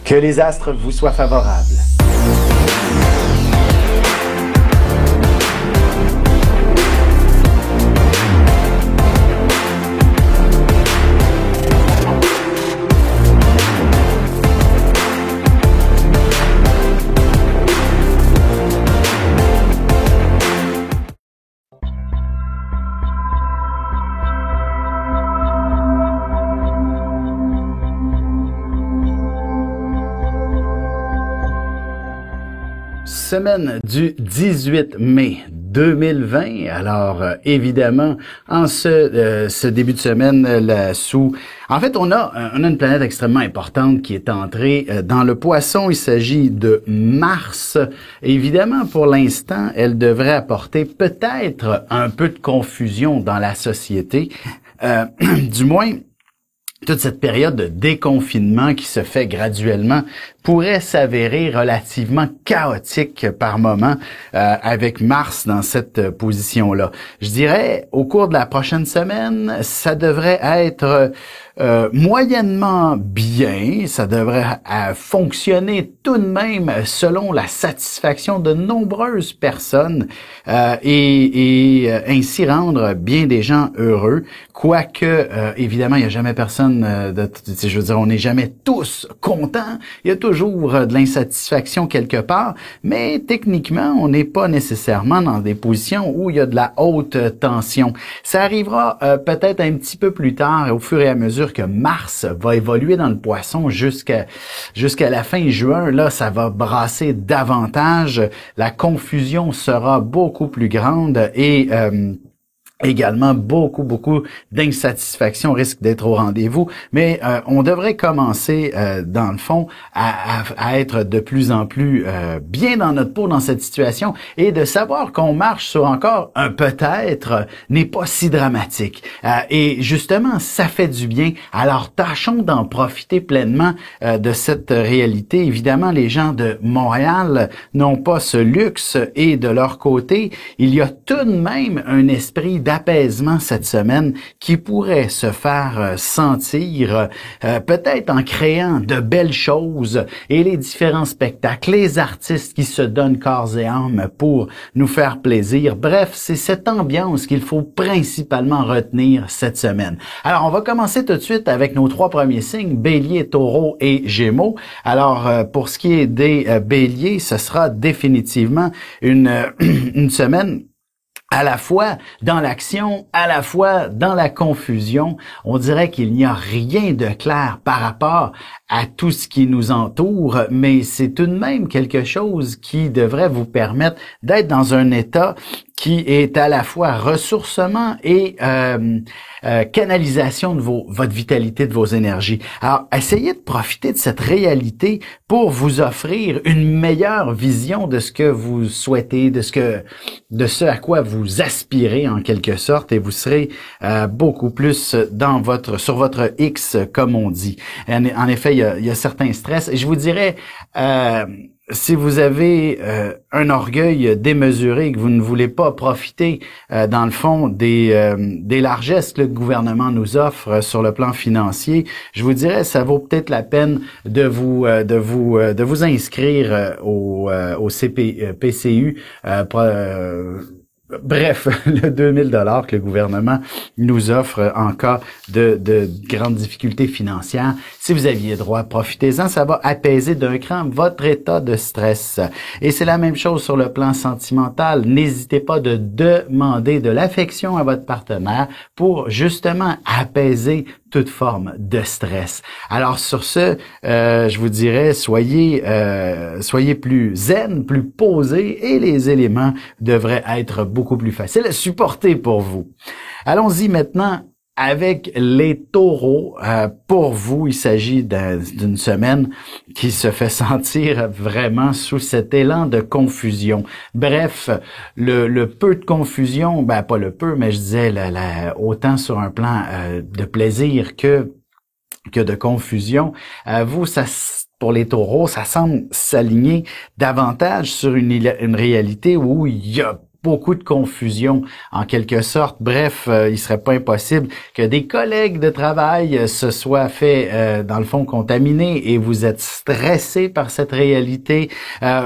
Que les astres vous soient favorables. Semaine du 18 mai 2020. Alors, évidemment, en ce début de semaine, en fait, on a une planète extrêmement importante qui est entrée dans le Poisson. Il s'agit de Mars. Évidemment, pour l'instant, elle devrait apporter peut-être un peu de confusion dans la société. Du moins, toute cette période de déconfinement qui se fait graduellement pourrait s'avérer relativement chaotique par moment avec Mars dans cette position-là. Je dirais, au cours de la prochaine semaine, ça devrait être moyennement bien, ça devrait fonctionner tout de même selon la satisfaction de nombreuses personnes et ainsi rendre bien des gens heureux, quoique évidemment il n'y a jamais personne je veux dire, on n'est jamais tous contents, il y a toujours de l'insatisfaction quelque part, mais techniquement on n'est pas nécessairement dans des positions où il y a de la haute tension. Ça arrivera peut-être un petit peu plus tard, au fur et à mesure que Mars va évoluer dans le Poisson jusqu'à la fin juin. Là, ça va brasser davantage. La confusion sera beaucoup plus grande et également beaucoup d'insatisfaction risque d'être au rendez-vous, mais on devrait commencer dans le fond à être de plus en plus bien dans notre peau dans cette situation et de savoir qu'on marche sur encore un peut-être n'est pas si dramatique. Et justement, ça fait du bien. Alors tâchons d'en profiter pleinement de cette réalité. Évidemment, les gens de Montréal n'ont pas ce luxe et de leur côté, il y a tout de même un esprit d'apaisement cette semaine qui pourrait se faire sentir peut-être en créant de belles choses et les différents spectacles, les artistes qui se donnent corps et âme pour nous faire plaisir. Bref, c'est cette ambiance qu'il faut principalement retenir cette semaine. Alors, on va commencer tout de suite avec nos trois premiers signes, Bélier, Taureau et Gémeaux. Alors, pour ce qui est des Béliers, ce sera définitivement une semaine à la fois dans l'action, à la fois dans la confusion. On dirait qu'il n'y a rien de clair par rapport à tout ce qui nous entoure, mais c'est tout de même quelque chose qui devrait vous permettre d'être dans un état qui est à la fois ressourcement et canalisation de votre vitalité, de vos énergies. Alors, essayez de profiter de cette réalité pour vous offrir une meilleure vision de ce que vous souhaitez, de ce à quoi vous aspirez en quelque sorte, et vous serez beaucoup plus sur votre X, comme on dit. En effet, il y a certains stress, et je vous dirais, si vous avez un orgueil démesuré et que vous ne voulez pas profiter, dans le fond, des largesses que le gouvernement nous offre sur le plan financier, je vous dirais, ça vaut peut-être la peine de vous inscrire au PCU. Bref, le 2000 $ que le gouvernement nous offre en cas de grandes difficultés financières. Si vous aviez droit, profitez-en, ça va apaiser d'un cran votre état de stress. Et c'est la même chose sur le plan sentimental. N'hésitez pas de demander de l'affection à votre partenaire pour justement apaiser toute forme de stress. Alors sur ce, je vous dirais, soyez plus zen, plus posé, et les éléments devraient être beaucoup plus faciles à supporter pour vous. Allons-y maintenant avec les Taureaux. Pour vous, il s'agit d'une semaine qui se fait sentir vraiment sous cet élan de confusion. Bref, le peu de confusion, pas le peu, mais je disais autant sur un plan de plaisir que de confusion. Pour les Taureaux, ça semble s'aligner davantage sur une réalité où il y a beaucoup de confusion en quelque sorte. Bref, il serait pas impossible que des collègues de travail se soient fait, dans le fond, contaminés et vous êtes stressé par cette réalité,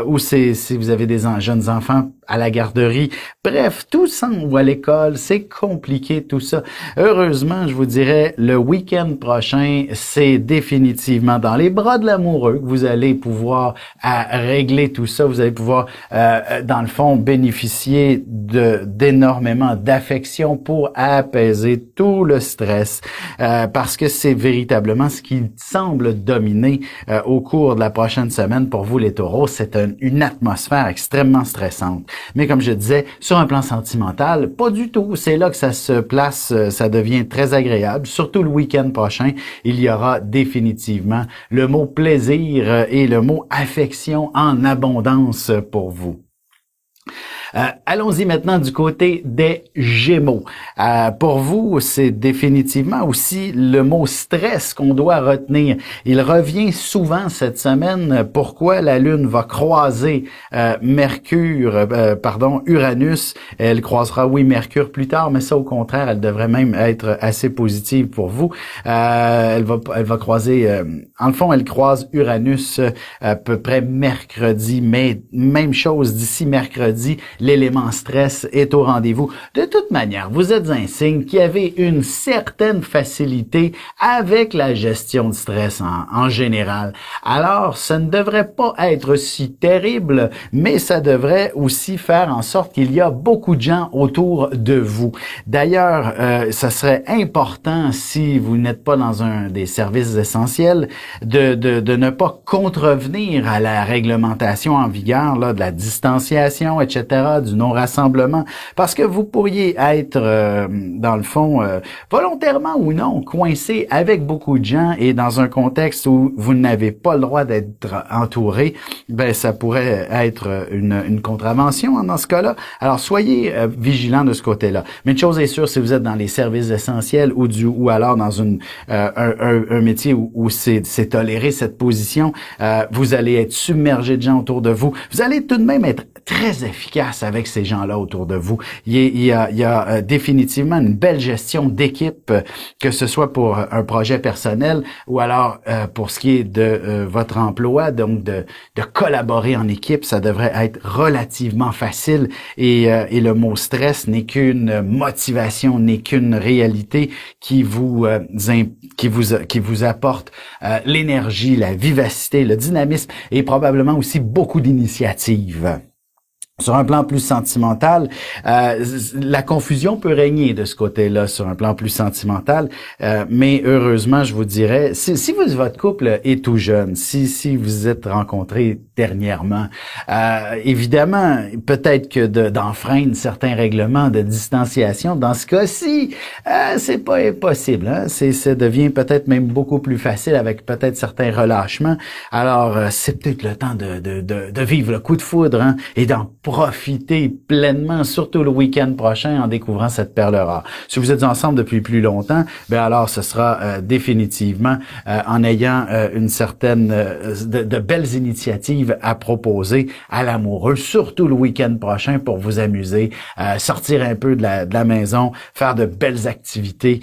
ou si vous avez des jeunes enfants à la garderie. Bref, tout ça, ou à l'école, c'est compliqué tout ça. Heureusement, je vous dirais, le week-end prochain, c'est définitivement dans les bras de l'amoureux que vous allez pouvoir régler tout ça. Vous allez pouvoir, dans le fond, bénéficier d'énormément d'affection pour apaiser tout le stress, parce que c'est véritablement ce qui semble dominer au cours de la prochaine semaine pour vous les taureaux. C'est une atmosphère extrêmement stressante. Mais comme je disais, sur un plan sentimental, pas du tout. C'est là que ça se place, ça devient très agréable. Surtout le week-end prochain, il y aura définitivement le mot plaisir et le mot affection en abondance pour vous. Allons-y maintenant du côté des Gémeaux. Pour vous, c'est définitivement aussi le mot stress qu'on doit retenir. Il revient souvent cette semaine. Pourquoi la Lune va croiser Uranus. Elle croisera, oui, Mercure plus tard, mais ça, au contraire, elle devrait même être assez positive pour vous. Elle va croiser, en le fond, elle croise Uranus à peu près mercredi, mais même chose d'ici mercredi. L'élément stress est au rendez-vous. De toute manière, vous êtes un signe qui avait une certaine facilité avec la gestion de stress en général. Alors, ça ne devrait pas être si terrible, mais ça devrait aussi faire en sorte qu'il y a beaucoup de gens autour de vous. D'ailleurs, ça serait important, si vous n'êtes pas dans un des services essentiels, de ne pas contrevenir à la réglementation en vigueur, là, de la distanciation, etc., du non-rassemblement, parce que vous pourriez être, dans le fond, volontairement ou non, coincé avec beaucoup de gens et dans un contexte où vous n'avez pas le droit d'être entouré, ben ça pourrait être une contravention dans ce cas-là. Alors, soyez vigilants de ce côté-là. Mais une chose est sûre, si vous êtes dans les services essentiels ou alors dans un métier où c'est toléré cette position, vous allez être submergé de gens autour de vous. Vous allez tout de même être très efficace avec ces gens-là autour de vous. Il y a définitivement une belle gestion d'équipe, que ce soit pour un projet personnel ou alors pour ce qui est de votre emploi, donc de collaborer en équipe, ça devrait être relativement facile et le mot stress n'est qu'une motivation, n'est qu'une réalité qui vous apporte l'énergie, la vivacité, le dynamisme et probablement aussi beaucoup d'initiatives. Sur un plan plus sentimental, la confusion peut régner de ce côté-là, sur un plan plus sentimental, mais heureusement, je vous dirais, si votre couple est tout jeune, si vous êtes rencontrés dernièrement, évidemment, peut-être que d'enfreindre certains règlements de distanciation, dans ce cas-ci, c'est pas impossible, hein? Ça devient peut-être même beaucoup plus facile avec peut-être certains relâchements. Alors, c'est peut-être le temps de vivre le coup de foudre, hein, et d'en profiter pleinement, surtout le week-end prochain, en découvrant cette perle rare. Si vous êtes ensemble depuis plus longtemps, ben alors ce sera définitivement en ayant une certaine de belles initiatives à proposer à l'amoureux, surtout le week-end prochain pour vous amuser, sortir un peu de la maison, faire de belles activités.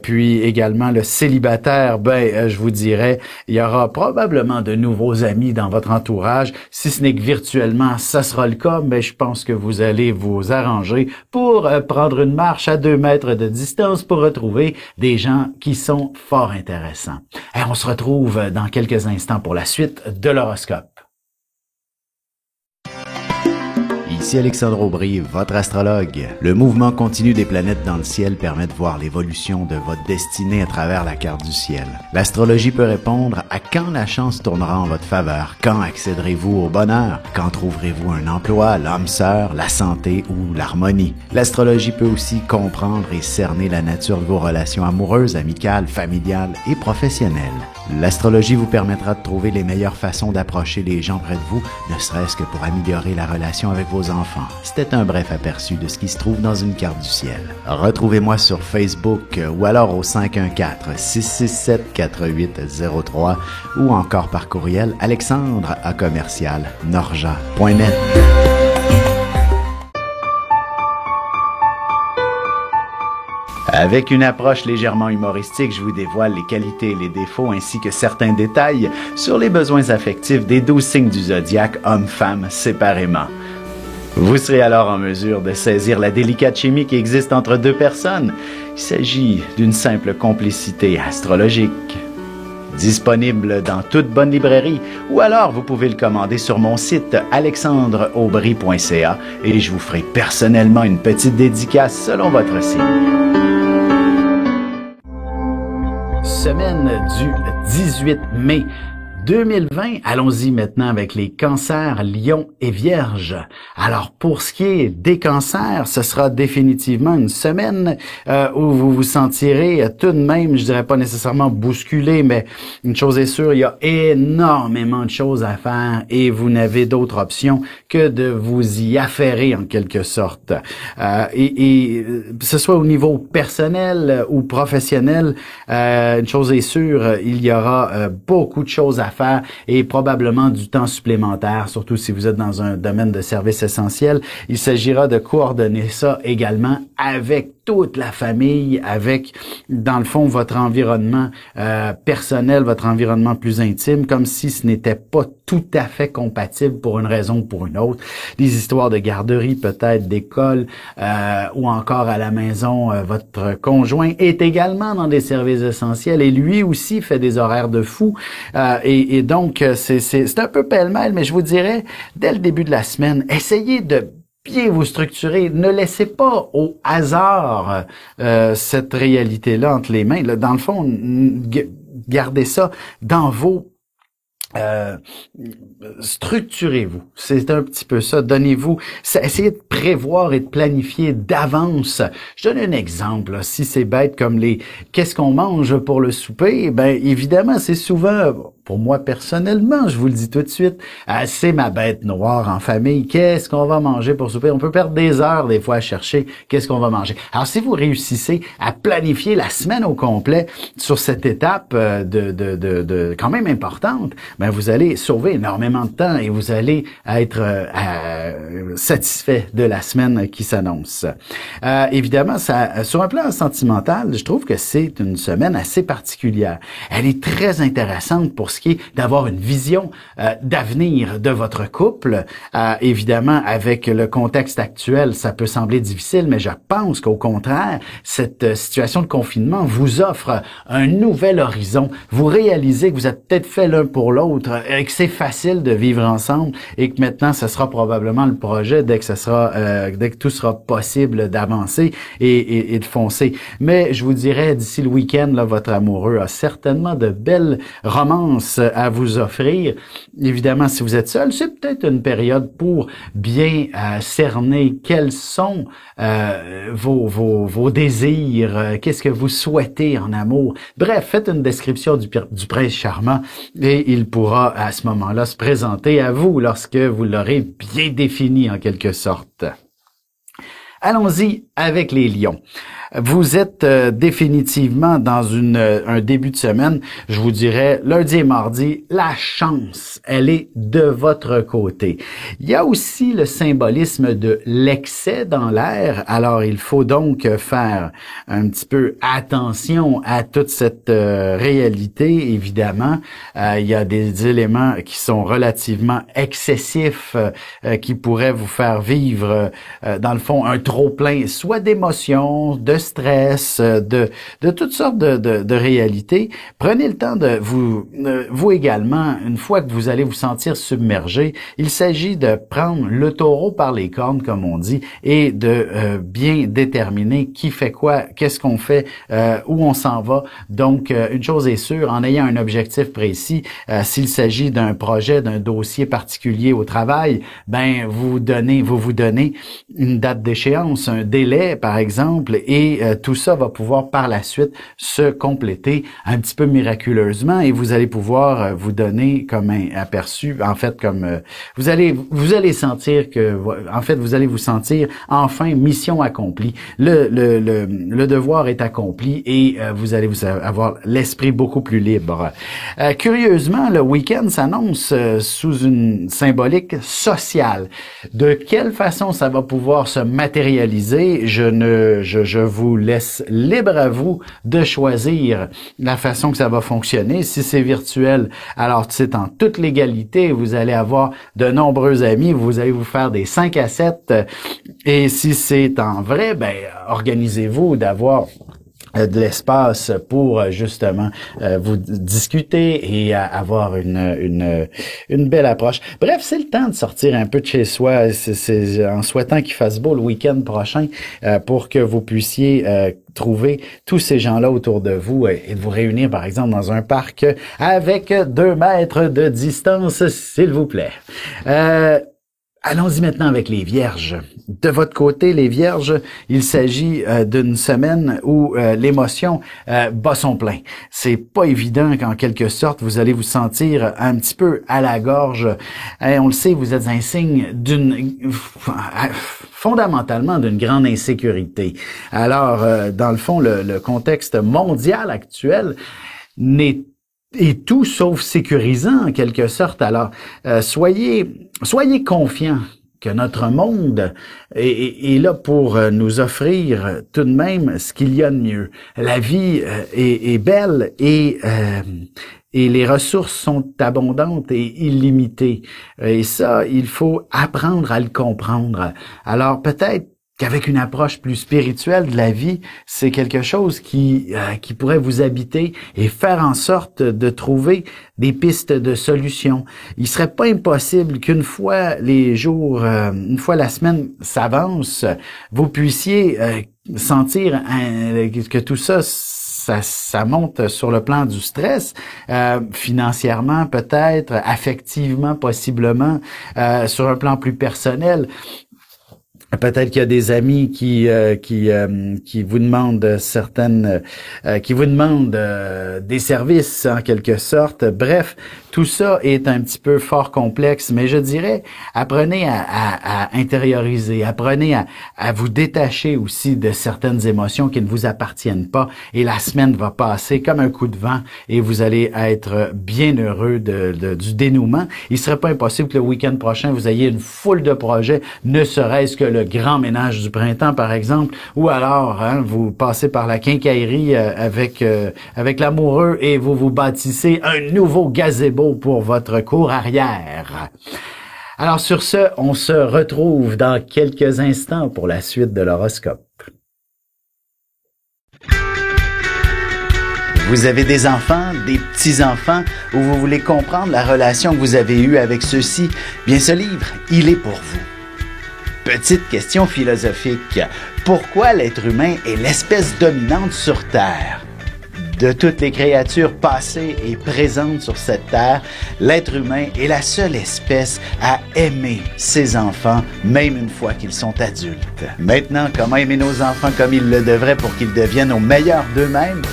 Puis également le célibataire, je vous dirais, il y aura probablement de nouveaux amis dans votre entourage. Si ce n'est que virtuellement, ça sera le cas, mais je pense que vous allez vous arranger pour prendre une marche à 2 mètres de distance pour retrouver des gens qui sont fort intéressants. Et on se retrouve dans quelques instants pour la suite de l'horoscope. Ici Alexandre Aubry, votre astrologue. Le mouvement continu des planètes dans le ciel permet de voir l'évolution de votre destinée à travers la carte du ciel. L'astrologie peut répondre à quand la chance tournera en votre faveur, quand accéderez-vous au bonheur, quand trouverez-vous un emploi, l'âme sœur, la santé ou l'harmonie. L'astrologie peut aussi comprendre et cerner la nature de vos relations amoureuses, amicales, familiales et professionnelles. L'astrologie vous permettra de trouver les meilleures façons d'approcher les gens près de vous, ne serait-ce que pour améliorer la relation avec vos enfants. C'était un bref aperçu de ce qui se trouve dans une carte du ciel. Retrouvez-moi sur Facebook ou alors au 514-667-4803 ou encore par courriel alexandre@norja.net. Avec une approche légèrement humoristique, je vous dévoile les qualités et les défauts ainsi que certains détails sur les besoins affectifs des 12 signes du zodiaque, hommes-femmes séparément. Vous serez alors en mesure de saisir la délicate chimie qui existe entre deux personnes. Il s'agit d'une simple complicité astrologique. Disponible dans toute bonne librairie ou alors vous pouvez le commander sur mon site alexandreaubry.ca et je vous ferai personnellement une petite dédicace selon votre signe. Semaine du 18 mai 2020, allons-y maintenant avec les cancers, lions et vierges. Alors pour ce qui est des cancers, ce sera définitivement une semaine où vous vous sentirez tout de même, je dirais pas nécessairement bousculé, mais une chose est sûre, il y a énormément de choses à faire et vous n'avez d'autre option que de vous y affairer en quelque sorte. Et ce soit au niveau personnel ou professionnel, une chose est sûre, il y aura beaucoup de choses à faire et probablement du temps supplémentaire, surtout si vous êtes dans un domaine de service essentiel. Il s'agira de coordonner ça également avec toute la famille, avec, dans le fond, votre environnement personnel, votre environnement plus intime, comme si ce n'était pas tout à fait compatible pour une raison ou pour une autre. Des histoires de garderie, peut-être d'école, ou encore à la maison, votre conjoint est également dans des services essentiels et lui aussi fait des horaires de fou. Et donc, c'est un peu pêle-mêle, mais je vous dirais, dès le début de la semaine, essayez de bien vous structurer. Ne laissez pas au hasard cette réalité-là entre les mains. Là, dans le fond, gardez ça dans vos structurez-vous. C'est un petit peu ça. Donnez-vous, essayez de prévoir et de planifier d'avance. Je donne un exemple. Là. Si c'est bête comme qu'est-ce qu'on mange pour le souper, ben évidemment, c'est souvent, pour moi personnellement, je vous le dis tout de suite, c'est ma bête noire en famille. Qu'est-ce qu'on va manger pour souper? On peut perdre des heures des fois à chercher qu'est-ce qu'on va manger. Alors si vous réussissez à planifier la semaine au complet sur cette étape de quand même importante, ben vous allez sauver énormément de temps et vous allez être satisfait de la semaine qui s'annonce. Évidemment, ça, sur un plan sentimental, je trouve que c'est une semaine assez particulière. Elle est très intéressante pour ce qui est d'avoir une vision d'avenir de votre couple. Évidemment, avec le contexte actuel, ça peut sembler difficile, mais je pense qu'au contraire, cette situation de confinement vous offre un nouvel horizon. Vous réalisez que vous êtes peut-être fait l'un pour l'autre et que c'est facile de vivre ensemble et que maintenant, ce sera probablement le projet dès que tout sera possible d'avancer et de foncer. Mais je vous dirais, d'ici le week-end, là, votre amoureux a certainement de belles romances à vous offrir. Évidemment, si vous êtes seul, c'est peut-être une période pour bien cerner quels sont vos désirs, qu'est-ce que vous souhaitez en amour. Bref, faites une description du prince charmant et il pourra à ce moment-là se présenter à vous lorsque vous l'aurez bien défini en quelque sorte. Allons-y avec les lions. Vous êtes définitivement dans un début de semaine, je vous dirais, lundi et mardi, la chance, elle est de votre côté. Il y a aussi le symbolisme de l'excès dans l'air, alors il faut donc faire un petit peu attention à toute cette réalité, évidemment. Il y a des éléments qui sont relativement excessifs, qui pourraient vous faire vivre, dans le fond, un trop-plein, soit d'émotions, de stress, de toutes sortes de réalités. Prenez le temps de vous également, une fois que vous allez vous sentir submergé, il s'agit de prendre le taureau par les cornes, comme on dit, et de bien déterminer qui fait quoi, qu'est-ce qu'on fait, où on s'en va. Donc, une chose est sûre, en ayant un objectif précis, s'il s'agit d'un projet, d'un dossier particulier au travail, ben vous vous donnez une date d'échéance, un délai, par exemple, et tout ça va pouvoir par la suite se compléter un petit peu miraculeusement et vous allez pouvoir vous donner comme un aperçu, en fait, comme vous allez sentir que, en fait, vous allez vous sentir enfin mission accomplie. Le devoir est accompli et vous allez avoir l'esprit beaucoup plus libre. Curieusement, le week-end s'annonce sous une symbolique sociale. De quelle façon ça va pouvoir se matérialiser, je vous laisse libre à vous de choisir la façon que ça va fonctionner. Si c'est virtuel, alors c'est en toute légalité. Vous allez avoir de nombreux amis. Vous allez vous faire des 5 à 7. Et si c'est en vrai, ben organisez-vous d'avoir de l'espace pour justement vous discuter et avoir une belle approche. Bref, c'est le temps de sortir un peu de chez soi. C'est en souhaitant qu'il fasse beau le week-end prochain pour que vous puissiez trouver tous ces gens-là autour de vous et de vous réunir, par exemple, dans un parc avec 2 mètres de distance, s'il vous plaît. Allons-y maintenant avec les Vierges. De votre côté, les Vierges, il s'agit d'une semaine où l'émotion bat son plein. C'est pas évident qu'en quelque sorte, vous allez vous sentir un petit peu à la gorge. On le sait, vous êtes un signe fondamentalement d'une grande insécurité. Alors, dans le fond, le contexte mondial actuel est tout sauf sécurisant en quelque sorte. Alors, soyez confiants que notre monde est là pour nous offrir tout de même ce qu'il y a de mieux. La vie est belle et les ressources sont abondantes et illimitées. Et ça, il faut apprendre à le comprendre. Alors, peut-être qu'avec une approche plus spirituelle de la vie, c'est quelque chose qui pourrait vous habiter et faire en sorte de trouver des pistes de solutions. Il serait pas impossible qu'une fois les jours, une fois la semaine s'avance, vous puissiez sentir que tout ça monte sur le plan du stress, financièrement peut-être, affectivement possiblement, sur un plan plus personnel. Peut-être qu'il y a des amis qui vous demandent qui vous demandent des services en quelque sorte. Bref, tout ça est un petit peu fort complexe, mais je dirais, apprenez à intérioriser, apprenez à vous détacher aussi de certaines émotions qui ne vous appartiennent pas. Et la semaine va passer comme un coup de vent et vous allez être bien heureux du dénouement. Il serait pas impossible que le week-end prochain, vous ayez une foule de projets, ne serait-ce que le grand ménage du printemps, par exemple, ou alors vous passez par la quincaillerie avec l'amoureux et vous bâtissez un nouveau gazebo pour votre cour arrière. Alors sur ce, on se retrouve dans quelques instants pour la suite de l'horoscope. Vous avez des enfants, des petits-enfants, ou vous voulez comprendre la relation que vous avez eue avec ceux-ci? Bien, ce livre, il est pour vous. Petite question philosophique. Pourquoi l'être humain est l'espèce dominante sur Terre? De toutes les créatures passées et présentes sur cette terre, l'être humain est la seule espèce à aimer ses enfants, même une fois qu'ils sont adultes. Maintenant, comment aimer nos enfants comme ils le devraient pour qu'ils deviennent au meilleur d'eux-mêmes?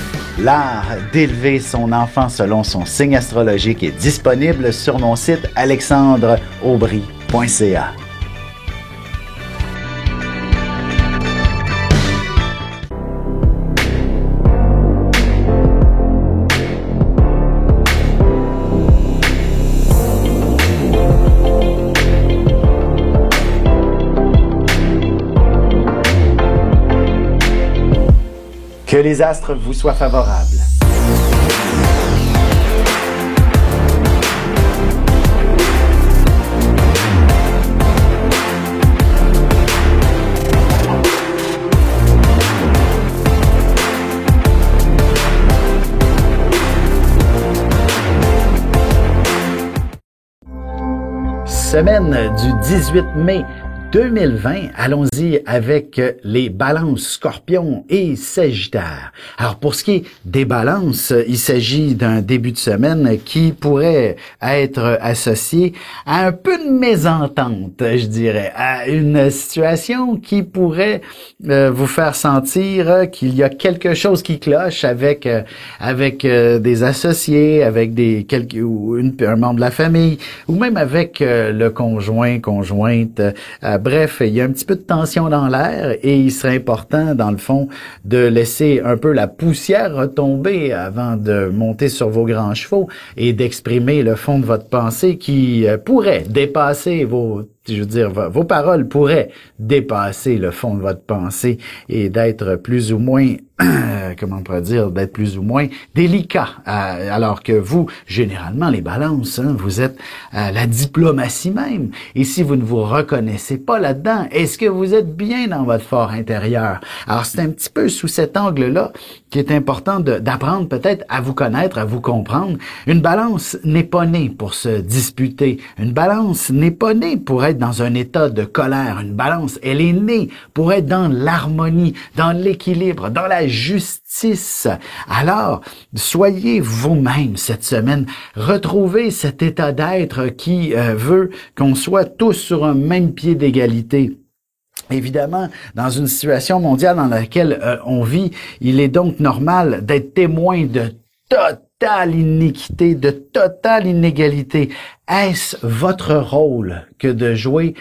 L'art d'élever son enfant selon son signe astrologique est disponible sur mon site alexandreaubry.ca. Que les astres vous soient favorables. Semaine du 18 mai 2020, allons-y avec les balances, scorpions et sagittaires. Alors pour ce qui est des balances, il s'agit d'un début de semaine qui pourrait être associé à un peu de mésentente, je dirais, à une situation qui pourrait vous faire sentir qu'il y a quelque chose qui cloche avec des associés, avec un membre de la famille, ou même avec le conjointe. Bref, il y a un petit peu de tension dans l'air et il serait important, dans le fond, de laisser un peu la poussière retomber avant de monter sur vos grands chevaux et d'exprimer le fond de votre pensée qui pourrait dépasser je veux dire, vos paroles pourraient dépasser le fond de votre pensée et d'être plus ou moins, comment on pourrait dire, d'être plus ou moins délicat. Alors que vous, généralement, les balances, hein, vous êtes la diplomatie même. Et si vous ne vous reconnaissez pas là-dedans, est-ce que vous êtes bien dans votre fort intérieur? Alors, c'est un petit peu sous cet angle-là qui est important d'apprendre peut-être à vous connaître, à vous comprendre. Une balance n'est pas née pour se disputer. Une balance n'est pas née pour être dans un état de colère. Une balance, elle est née pour être dans l'harmonie, dans l'équilibre, dans la justice. Alors, soyez vous-même cette semaine. Retrouvez cet état d'être qui veut qu'on soit tous sur un même pied d'égalité. Évidemment, dans une situation mondiale dans laquelle on vit, il est donc normal d'être témoin de totale iniquité, de totale inégalité. Est-ce votre rôle que de jouer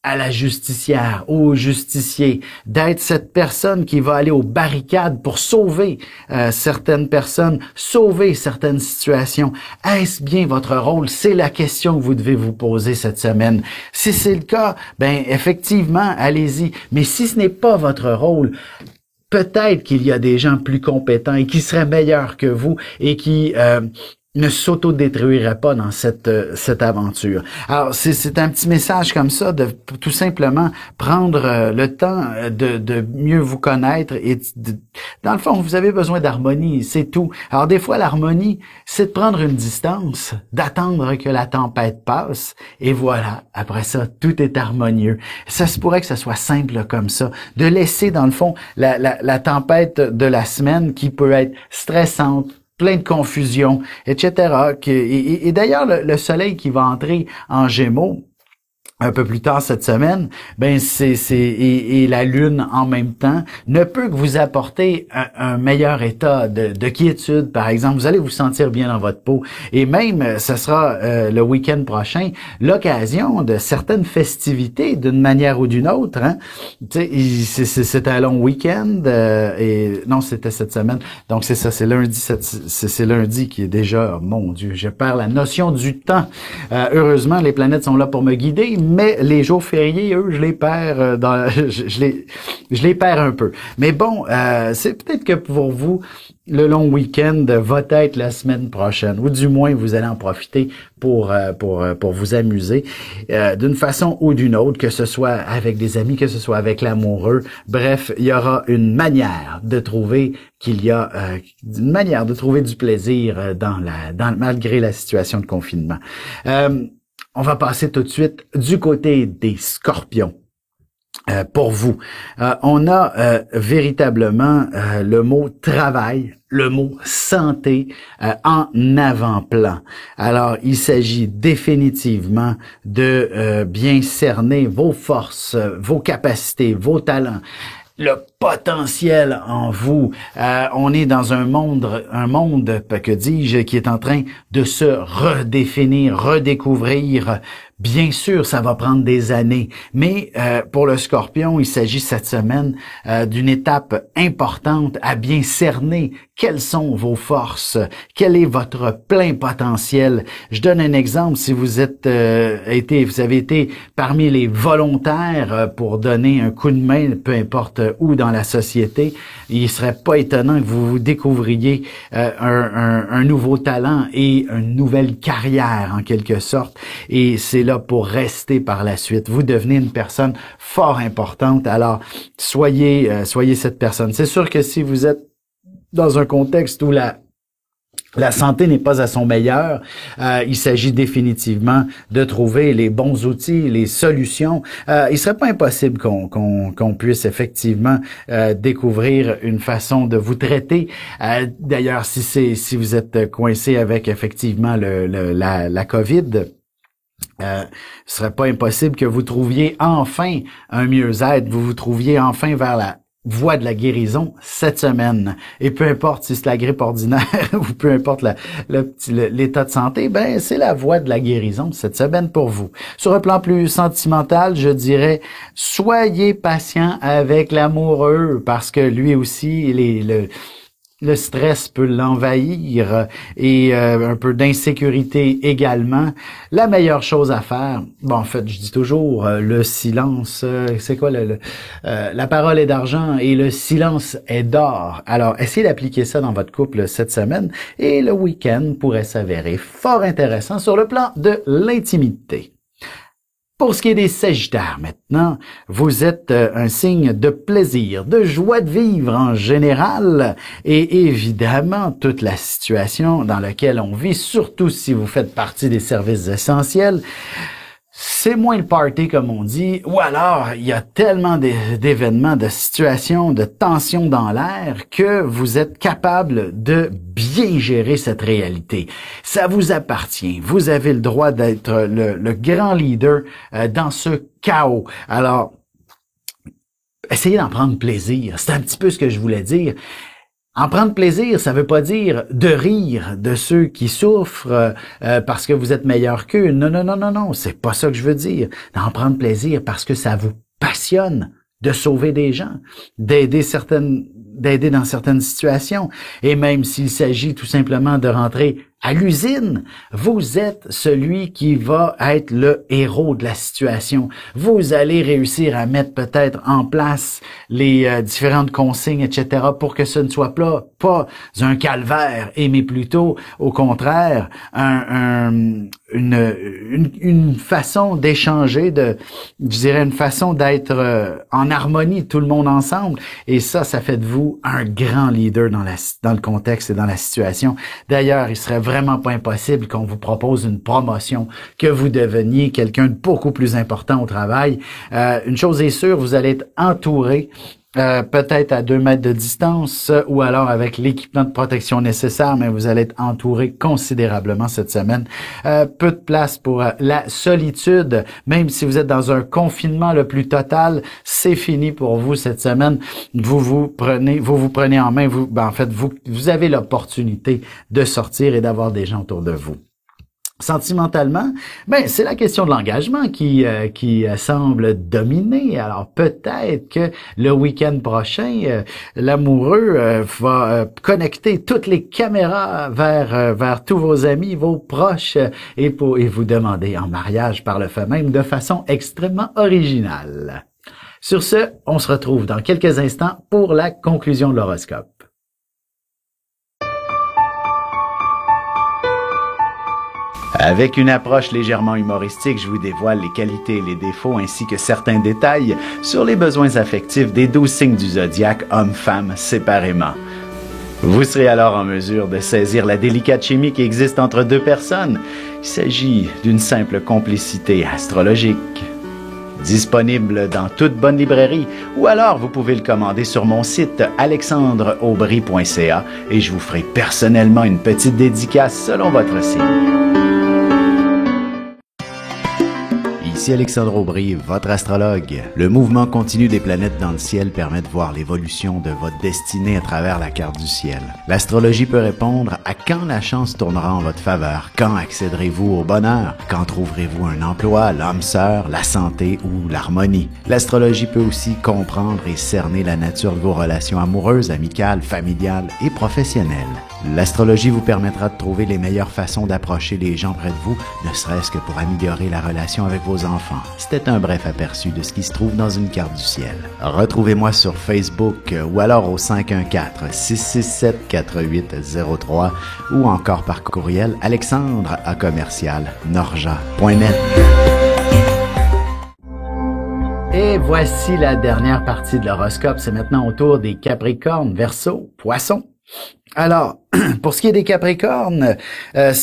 à la justicière ou au justicier, d'être cette personne qui va aller aux barricades pour sauver certaines personnes, sauver certaines situations? Est-ce bien votre rôle? C'est la question que vous devez vous poser cette semaine. Si c'est le cas, ben effectivement, allez-y. Mais si ce n'est pas votre rôle, peut-être qu'il y a des gens plus compétents et qui seraient meilleurs que vous et qui ne s'auto-détruirait pas dans cette aventure. Alors, c'est un petit message comme ça de tout simplement prendre le temps de mieux vous connaître et dans le fond, vous avez besoin d'harmonie, c'est tout. Alors, des fois, l'harmonie, c'est de prendre une distance, d'attendre que la tempête passe et voilà, après ça, tout est harmonieux. Ça se pourrait que ça soit simple comme ça, de laisser dans le fond la tempête de la semaine qui peut être stressante, plein de confusion, etc. Et d'ailleurs, le soleil qui va entrer en Gémeaux un peu plus tard cette semaine, ben et la lune en même temps ne peut que vous apporter un meilleur état de quiétude. Par exemple, vous allez vous sentir bien dans votre peau et même ce sera le week-end prochain l'occasion de certaines festivités d'une manière ou d'une autre. Hein? C'est un long week-end et non, c'était cette semaine. Donc c'est ça, c'est lundi, c'est lundi qui est déjà, mon Dieu, je perds la notion du temps. Heureusement, les planètes sont là pour me guider. Mais les jours fériés, eux, je les perds je les perds un peu. Mais bon, c'est peut-être que pour vous, le long week-end va être la semaine prochaine, ou du moins vous allez en profiter pour vous amuser d'une façon ou d'une autre, que ce soit avec des amis, que ce soit avec l'amoureux. Bref, il y aura une manière de trouver une manière de trouver du plaisir malgré la situation de confinement. On va passer tout de suite du côté des Scorpions. Pour vous, on a véritablement le mot travail, le mot santé en avant-plan. Alors, il s'agit définitivement de bien cerner vos forces, vos capacités, vos talents, le potentiel en vous. On est dans un monde, que dis-je, qui est en train de se redéfinir, redécouvrir. Bien sûr, ça va prendre des années, mais pour le Scorpion, il s'agit cette semaine d'une étape importante à bien cerner quelles sont vos forces, quel est votre plein potentiel. Je donne un exemple. Si vous vous avez été parmi les volontaires pour donner un coup de main, peu importe où dans la société, il serait pas étonnant que vous découvriez un nouveau talent et une nouvelle carrière en quelque sorte. Et c'est là pour rester par la suite. Vous devenez une personne fort importante. Alors, soyez cette personne. C'est sûr que si vous êtes dans un contexte où la santé n'est pas à son meilleur, il s'agit définitivement de trouver les bons outils, les solutions. Il serait pas impossible qu'on puisse effectivement découvrir une façon de vous traiter. D'ailleurs, si vous êtes coincé avec effectivement la COVID, ce serait pas impossible que vous trouviez enfin un mieux-être, vous trouviez enfin vers la voie de la guérison cette semaine. Et peu importe si c'est la grippe ordinaire ou peu importe l'état de santé, ben c'est la voie de la guérison cette semaine pour vous. Sur un plan plus sentimental, je dirais, soyez patient avec l'amoureux parce que lui aussi, le stress peut l'envahir et un peu d'insécurité également. La meilleure chose à faire, bon, en fait, je dis toujours, le silence, c'est quoi la parole est d'argent et le silence est d'or. Alors, essayez d'appliquer ça dans votre couple cette semaine et le week-end pourrait s'avérer fort intéressant sur le plan de l'intimité. Pour ce qui est des Sagittaires maintenant, vous êtes un signe de plaisir, de joie de vivre en général et évidemment toute la situation dans laquelle on vit, surtout si vous faites partie des services essentiels, c'est moins le party comme on dit, ou alors il y a tellement d'événements, de situations, de tensions dans l'air que vous êtes capable de bien gérer cette réalité. Ça vous appartient. Vous avez le droit d'être le grand leader dans ce chaos. Alors, essayez d'en prendre plaisir. C'est un petit peu ce que je voulais dire. En prendre plaisir, ça veut pas dire de rire de ceux qui souffrent parce que vous êtes meilleur qu'eux. Non, non, non, non, non, c'est pas ça que je veux dire. D'en prendre plaisir parce que ça vous passionne de sauver des gens, d'aider dans certaines situations. Et même s'il s'agit tout simplement de rentrer à l'usine, vous êtes celui qui va être le héros de la situation. Vous allez réussir à mettre peut-être en place les différentes consignes, etc., pour que ce ne soit pas un calvaire, mais plutôt, au contraire, une façon d'échanger, je dirais une façon d'être en harmonie, tout le monde ensemble. Et ça fait de vous un grand leader dans le contexte et dans la situation. D'ailleurs, il serait vraiment pas impossible qu'on vous propose une promotion, que vous deveniez quelqu'un de beaucoup plus important au travail. Une chose est sûre, vous allez être entouré peut-être à 2 mètres de distance ou alors avec l'équipement de protection nécessaire, mais vous allez être entouré considérablement cette semaine. Peu de place pour la solitude, même si vous êtes dans un confinement le plus total, c'est fini pour vous cette semaine. Vous vous prenez en main, vous avez l'opportunité de sortir et d'avoir des gens autour de vous. Sentimentalement, c'est la question de l'engagement qui semble dominer. Alors peut-être que le week-end prochain, l'amoureux va connecter toutes les caméras vers tous vos amis, vos proches, et vous demander en mariage par le fait même de façon extrêmement originale. Sur ce, on se retrouve dans quelques instants pour la conclusion de l'horoscope. Avec une approche légèrement humoristique, je vous dévoile les qualités et les défauts ainsi que certains détails sur les besoins affectifs des 12 signes du zodiaque, hommes-femmes, séparément. Vous serez alors en mesure de saisir la délicate chimie qui existe entre deux personnes. Il s'agit d'une simple complicité astrologique. Disponible dans toute bonne librairie ou alors vous pouvez le commander sur mon site alexandreaubry.ca et je vous ferai personnellement une petite dédicace selon votre signe. Ici Alexandre Aubry, votre astrologue. Le mouvement continu des planètes dans le ciel permet de voir l'évolution de votre destinée à travers la carte du ciel. L'astrologie peut répondre à quand la chance tournera en votre faveur, quand accéderez-vous au bonheur, quand trouverez-vous un emploi, l'âme sœur, la santé ou l'harmonie. L'astrologie peut aussi comprendre et cerner la nature de vos relations amoureuses, amicales, familiales et professionnelles. L'astrologie vous permettra de trouver les meilleures façons d'approcher les gens près de vous, ne serait-ce que pour améliorer la relation avec vos enfants. C'était un bref aperçu de ce qui se trouve dans une carte du ciel. Retrouvez-moi sur Facebook ou alors au 514-667-4803 ou encore par courriel alexandre@norja.net. Et voici la dernière partie de l'horoscope. C'est maintenant au tour des Capricornes, Verseau, Poissons. Alors, pour ce qui est des Capricornes, en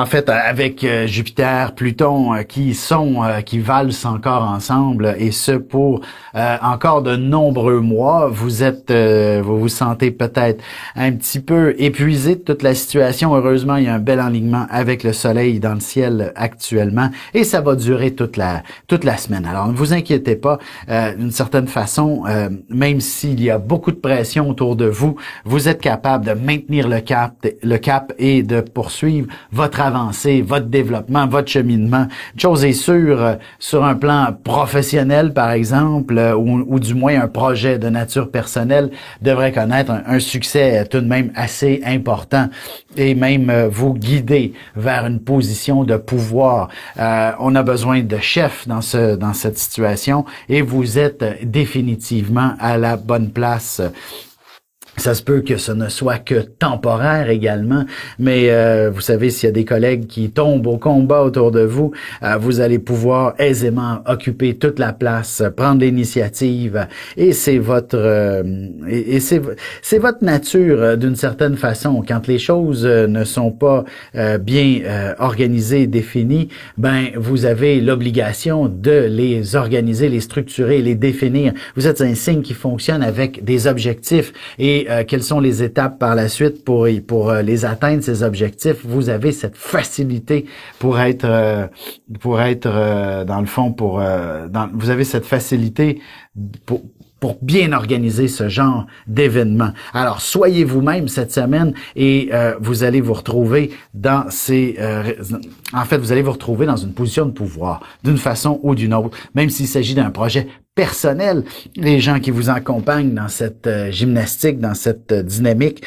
fait, avec Jupiter, Pluton, qui valsent encore ensemble, et ce pour encore de nombreux mois, vous vous sentez peut-être un petit peu épuisé de toute la situation. Heureusement, il y a un bel alignement avec le soleil dans le ciel actuellement, et ça va durer toute la semaine. Alors, ne vous inquiétez pas, d'une certaine façon, même s'il y a beaucoup de pression autour de vous, vous êtes capable de maintenir le cap et de poursuivre votre avancée, votre développement, votre cheminement. Une chose est sûre, sur un plan professionnel, par exemple, ou du moins un projet de nature personnelle devrait connaître un succès tout de même assez important et même vous guider vers une position de pouvoir. On a besoin de chefs dans cette situation et vous êtes définitivement à la bonne place. Ça se peut que ce ne soit que temporaire également, mais vous savez, s'il y a des collègues qui tombent au combat autour de vous, vous allez pouvoir aisément occuper toute la place, prendre l'initiative, et c'est votre c'est votre nature d'une certaine façon. Quand les choses ne sont pas bien organisées, définies, ben vous avez l'obligation de les organiser, les structurer, les définir. Vous êtes un signe qui fonctionne avec des objectifs et quelles sont les étapes par la suite pour les atteindre, ces objectifs. Vous avez cette facilité pour être dans le fond, vous avez cette facilité pour bien organiser ce genre d'événement. Alors, soyez vous-même cette semaine et vous allez vous retrouver dans vous allez vous retrouver dans une position de pouvoir, d'une façon ou d'une autre, même s'il s'agit d'un projet personnel. Les gens qui vous accompagnent dans cette gymnastique, dans cette dynamique,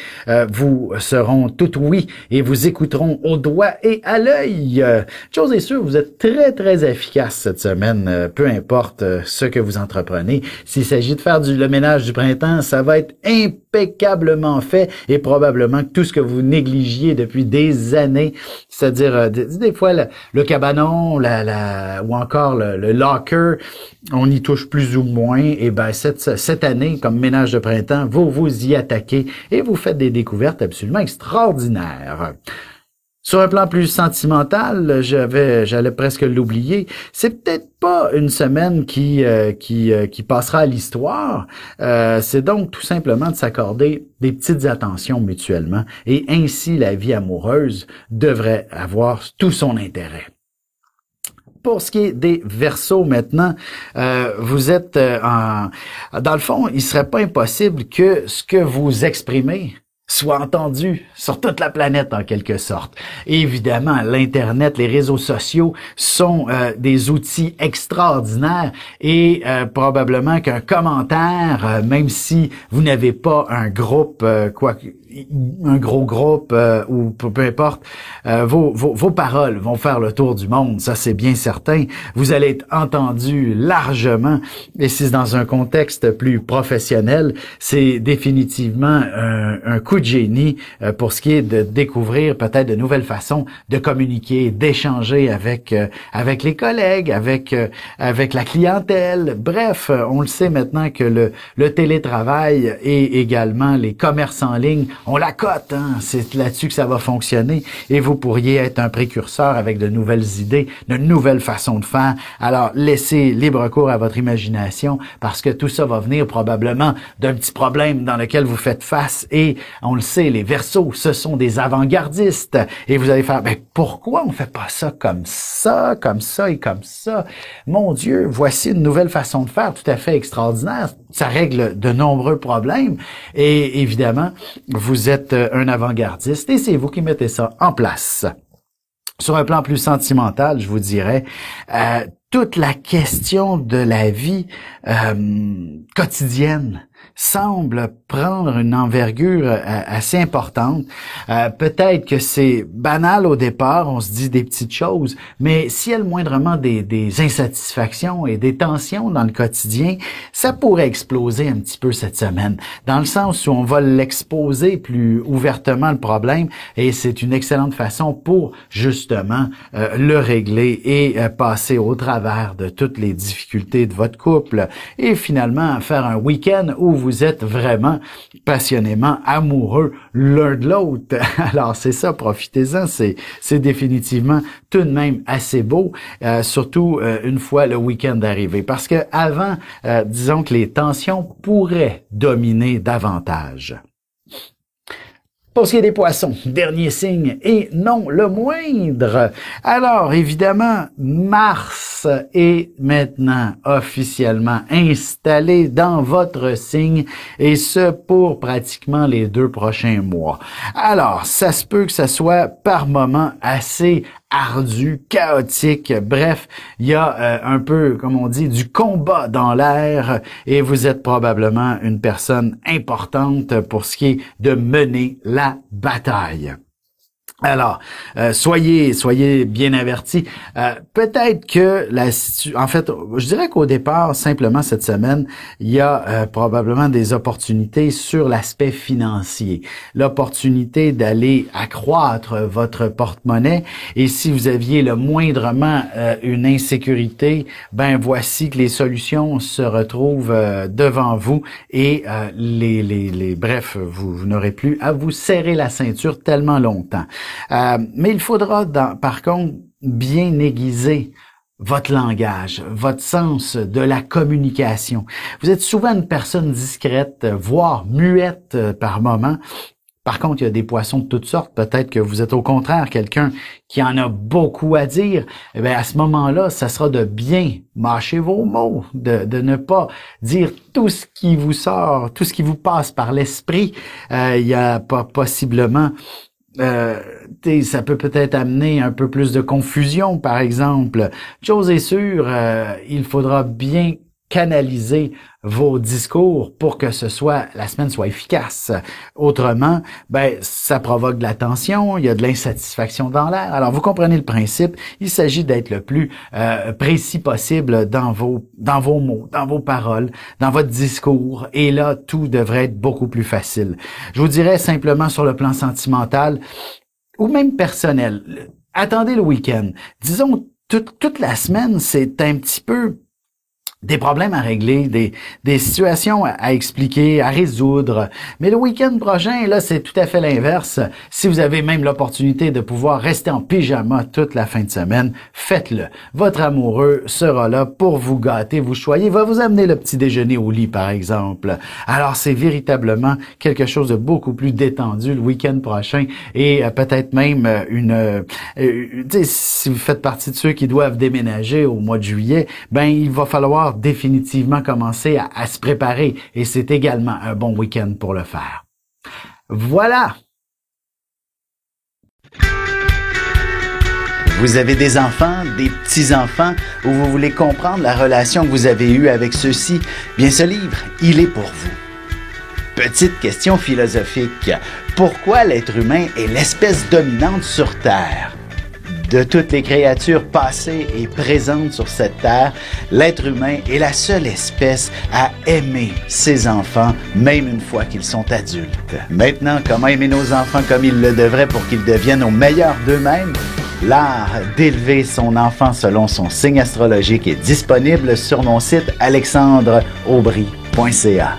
vous seront tout oui et vous écouteront au doigt et à l'œil. Chose est sûre, vous êtes très, très efficace cette semaine, peu importe ce que vous entreprenez. S'il s'agit de faire le ménage du printemps, ça va être impeccablement fait et probablement que tout ce que vous négligiez depuis des années, c'est-à-dire des fois le cabanon, ou encore le locker, on y touche plus ou moins, et ben cette année, comme ménage de printemps, vous y attaquez et vous faites des découvertes absolument extraordinaires. Sur un plan plus sentimental, j'allais presque l'oublier. C'est peut-être pas une semaine qui passera à l'histoire. C'est donc tout simplement de s'accorder des petites attentions mutuellement, et ainsi la vie amoureuse devrait avoir tout son intérêt. Pour ce qui est des Verseaux maintenant, vous êtes dans le fond, il serait pas impossible que ce que vous exprimez soit entendu sur toute la planète en quelque sorte. Et évidemment, l'Internet, les réseaux sociaux sont des outils extraordinaires et probablement qu'un commentaire, même si vous n'avez pas un groupe, un gros groupe ou peu importe, vos paroles vont faire le tour du monde, ça c'est bien certain. Vous allez être entendu largement, et si c'est dans un contexte plus professionnel, c'est définitivement un coup de génie pour ce qui est de découvrir peut-être de nouvelles façons de communiquer, d'échanger avec les collègues, avec la clientèle. Bref, on le sait maintenant que le télétravail et également les commerces en ligne, on la cote, hein? C'est là-dessus que ça va fonctionner et vous pourriez être un précurseur avec de nouvelles idées, de nouvelles façons de faire. Alors, laissez libre cours à votre imagination parce que tout ça va venir probablement d'un petit problème dans lequel vous faites face et on le sait, les Verseaux, ce sont des avant-gardistes et vous allez faire, pourquoi on fait pas ça comme ça et comme ça? Mon Dieu, voici une nouvelle façon de faire tout à fait extraordinaire. Ça règle de nombreux problèmes et évidemment, vous êtes un avant-gardiste et c'est vous qui mettez ça en place. Sur un plan plus sentimental, je vous dirais, toute la question de la vie quotidienne semble prendre une envergure assez importante. Peut-être que c'est banal au départ, on se dit des petites choses, mais s'il y a le moindrement des insatisfactions et des tensions dans le quotidien, ça pourrait exploser un petit peu cette semaine, dans le sens où on va l'exposer plus ouvertement le problème et c'est une excellente façon pour justement le régler et passer au travers de toutes les difficultés de votre couple et finalement faire un week-end où vous êtes vraiment passionnément amoureux l'un de l'autre. Alors c'est ça, profitez-en, c'est définitivement tout de même assez beau, surtout une fois le week-end arrivé. Parce que avant, disons que les tensions pourraient dominer davantage. Pour ce qui est des poissons, dernier signe et non le moindre. Alors, évidemment, Mars est maintenant officiellement installé dans votre signe et ce pour pratiquement les 2 prochains mois. Alors, ça se peut que ça soit par moments assez ardu, chaotique. Bref, il y a un peu, comme on dit, du combat dans l'air et vous êtes probablement une personne importante pour ce qui est de mener la bataille. Alors, soyez bien avertis. Peut-être que en fait, je dirais qu'au départ, simplement cette semaine, il y a probablement des opportunités sur l'aspect financier, l'opportunité d'aller accroître votre porte-monnaie. Et si vous aviez le moindrement une insécurité, ben voici que les solutions se retrouvent devant vous et bref, vous n'aurez plus à vous serrer la ceinture tellement longtemps. Mais il faudra, par contre, bien aiguiser votre langage, votre sens de la communication. Vous êtes souvent une personne discrète, voire muette par moment. Par contre, il y a des poissons de toutes sortes. Peut-être que vous êtes au contraire quelqu'un qui en a beaucoup à dire. Eh bien, à ce moment-là, ça sera de bien mâcher vos mots, de ne pas dire tout ce qui vous sort, tout ce qui vous passe par l'esprit. Il y a pas possiblement... ça peut peut-être amener un peu plus de confusion, par exemple. Chose est sûre, il faudra bien canaliser vos discours pour que la semaine soit efficace. Autrement, ben ça provoque de la tension, il y a de l'insatisfaction dans l'air. Alors vous comprenez le principe, il s'agit d'être le plus précis possible dans vos mots, dans vos paroles, dans votre discours et là tout devrait être beaucoup plus facile. Je vous dirais simplement sur le plan sentimental ou même personnel, attendez le week-end. Disons toute la semaine, c'est un petit peu des problèmes à régler, des situations à expliquer, à résoudre. Mais le week-end prochain, là, c'est tout à fait l'inverse. Si vous avez même l'opportunité de pouvoir rester en pyjama toute la fin de semaine, faites-le. Votre amoureux sera là pour vous gâter, vous choyer, va vous amener le petit déjeuner au lit, par exemple. Alors, c'est véritablement quelque chose de beaucoup plus détendu le week-end prochain et peut-être même si vous faites partie de ceux qui doivent déménager au mois de juillet, ben, il va falloir définitivement commencer à se préparer et c'est également un bon week-end pour le faire. Voilà! Vous avez des enfants, des petits-enfants, ou vous voulez comprendre la relation que vous avez eue avec ceux-ci? Bien, ce livre, il est pour vous. Petite question philosophique. Pourquoi l'être humain est l'espèce dominante sur Terre? De toutes les créatures passées et présentes sur cette terre, l'être humain est la seule espèce à aimer ses enfants, même une fois qu'ils sont adultes. Maintenant, comment aimer nos enfants comme ils le devraient pour qu'ils deviennent au meilleur d'eux-mêmes? L'art d'élever son enfant selon son signe astrologique est disponible sur mon site alexandreaubry.ca.